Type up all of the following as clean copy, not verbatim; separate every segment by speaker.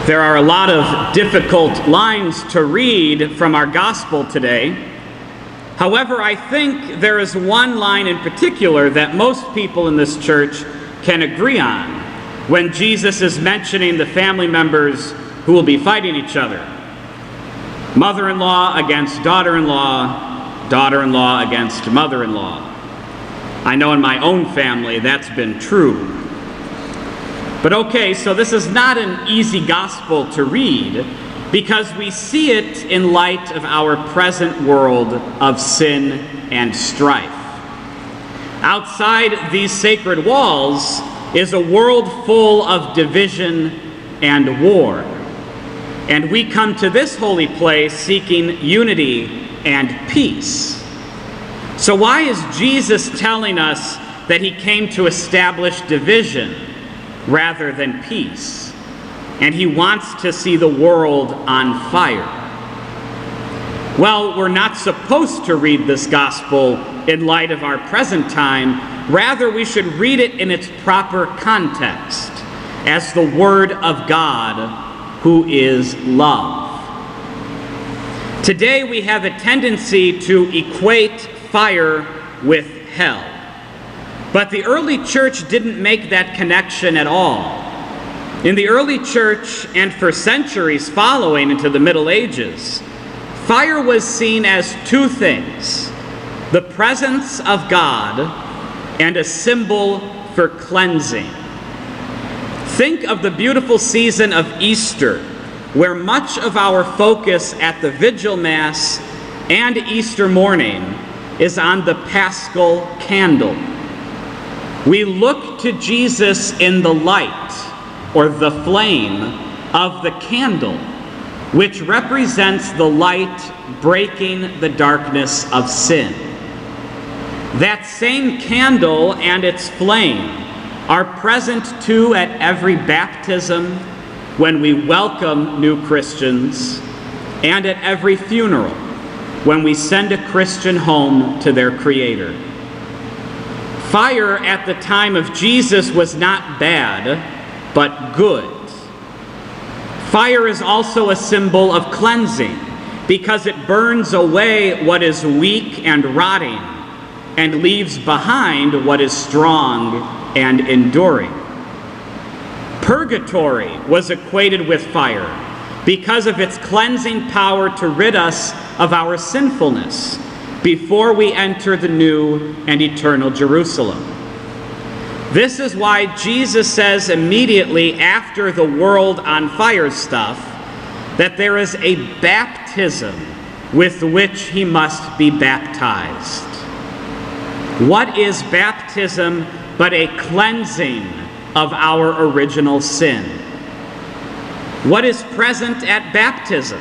Speaker 1: There are a lot of difficult lines to read from our gospel today. However, I think there is one line in particular that most people in this church can agree on when Jesus is mentioning the family members who will be fighting each other. Mother-in-law against daughter-in-law, daughter-in-law against mother-in-law. I know in my own family that's been true. But okay, so this is not an easy gospel to read because we see it in light of our present world of sin and strife. Outside these sacred walls is a world full of division and war. And we come to this holy place seeking unity and peace. So why is Jesus telling us that he came to establish division rather than peace? And he wants to see the world on fire. Well, we're not supposed to read this gospel in light of our present time. Rather, we should read it in its proper context as the Word of God, who is love. Today, we have a tendency to equate fire with hell. But the early church didn't make that connection at all. In the early church, and for centuries following into the Middle Ages, fire was seen as two things: the presence of God and a symbol for cleansing. Think of the beautiful season of Easter, where much of our focus at the Vigil Mass and Easter morning is on the Paschal candle. We look to Jesus in the light, or the flame, of the candle, which represents the light breaking the darkness of sin. That same candle and its flame are present too at every baptism, when we welcome new Christians, and at every funeral, when we send a Christian home to their Creator. Fire at the time of Jesus was not bad, but good. Fire is also a symbol of cleansing because it burns away what is weak and rotting and leaves behind what is strong and enduring. Purgatory was equated with fire because of its cleansing power to rid us of our sinfulness before we enter the new and eternal Jerusalem. This is why Jesus says immediately after the world on fire stuff that there is a baptism with which he must be baptized. What is baptism but a cleansing of our original sin? What is present at baptism?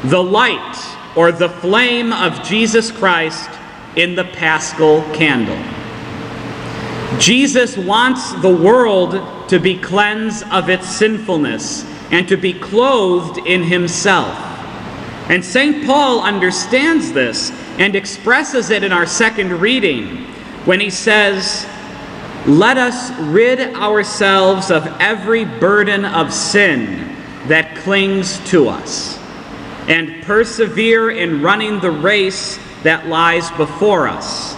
Speaker 1: The light, or the flame of Jesus Christ in the Paschal candle. Jesus wants the world to be cleansed of its sinfulness and to be clothed in himself. And St. Paul understands this and expresses it in our second reading when he says, "Let us rid ourselves of every burden of sin that clings to us, and persevere in running the race that lies before us,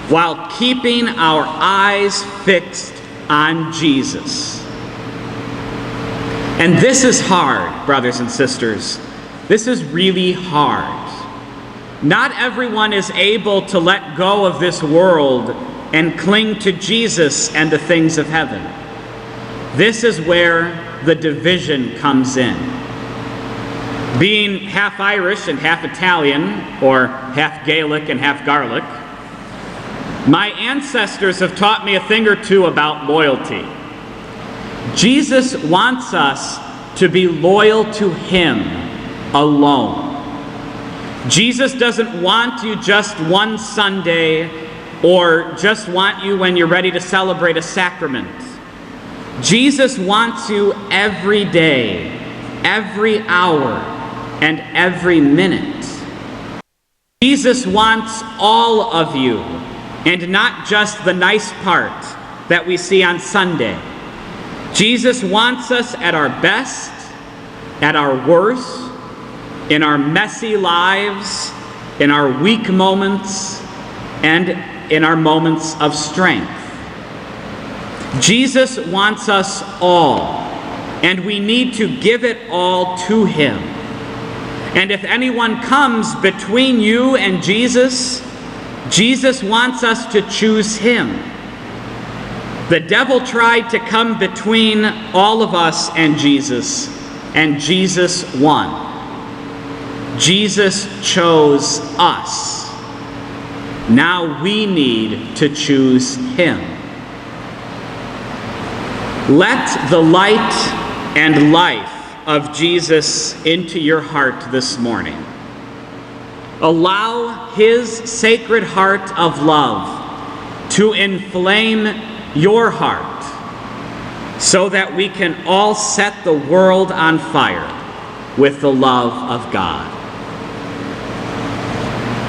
Speaker 1: while keeping our eyes fixed on Jesus." And this is hard, brothers and sisters. This is really hard. Not everyone is able to let go of this world and cling to Jesus and the things of heaven. This is where the division comes in. Being half Irish and half Italian, or half Gaelic and half garlic, my ancestors have taught me a thing or two about loyalty. Jesus wants us to be loyal to him alone. Jesus doesn't want you just one Sunday or just want you when you're ready to celebrate a sacrament. Jesus wants you every day, every hour, and every minute. Jesus wants all of you, and not just the nice part that we see on Sunday. Jesus wants us at our best at our worst, in our messy lives, in our weak moments, and in our moments of strength. Jesus wants us all, and we need to give it all to him. And if anyone comes between you and Jesus, Jesus wants us to choose him. The devil tried to come between all of us and Jesus won. Jesus chose us. Now we need to choose him. Let the light and life of Jesus into your heart this morning. Allow his sacred heart of love to inflame your heart so that we can all set the world on fire with the love of God.